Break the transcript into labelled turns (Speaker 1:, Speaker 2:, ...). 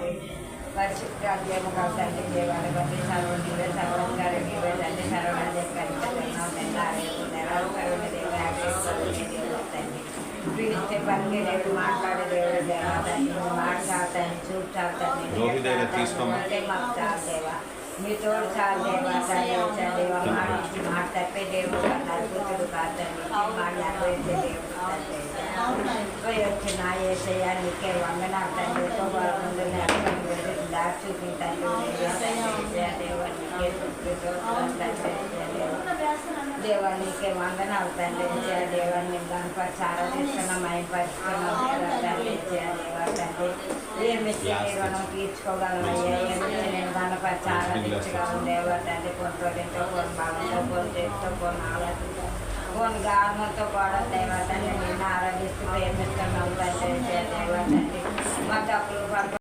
Speaker 1: తండ్రి పరిశుద్ధాత్మ తండ్రి దేవాలయ బట్టి సర్వం నీవే సర్వంగారు నీవే తండ్రి సర్వం పిలిస్తే పలికే దేవుడు మాట్లాడే దేవుడు దేవా తండ్రి మాట్లాడతాను చూపుతాను మాకు చాలు దేవా మీ తోడు చాలు దేవా తండ్రి దేవా మాటి మాట తప్పే దేవుడు అద్భుతుడు కాదండి మాట్లాడే దేవుడు పోయి వచ్చి నా ఏసయ్యా నీకే వందనాలు తండ్రి ముందు దారి చూపించండి దేవానికి వందనాలు తండ్రి దేవాన్ని గణపతి చాలా తీసుకున్నాం మైపరుచుకున్నాం తండ్రి దేవా తండ్రి ఏమి రుణం తీర్చుకోగలనయ్యా ఏమి నేను గణపతి చాలా తీర్చగలను దేవా తండ్రి కొంటోడితో కొన్ని భావంతో కొన్ని చేతితో కొన్ని ఆలోచనతో కొన్ని గామంతో కూడా దేవా తండ్రి నిన్ను ఆరాధిస్తూ ప్రేమిస్తున్నాం తండ్రి దేవా తండ్రి మా తప్పులు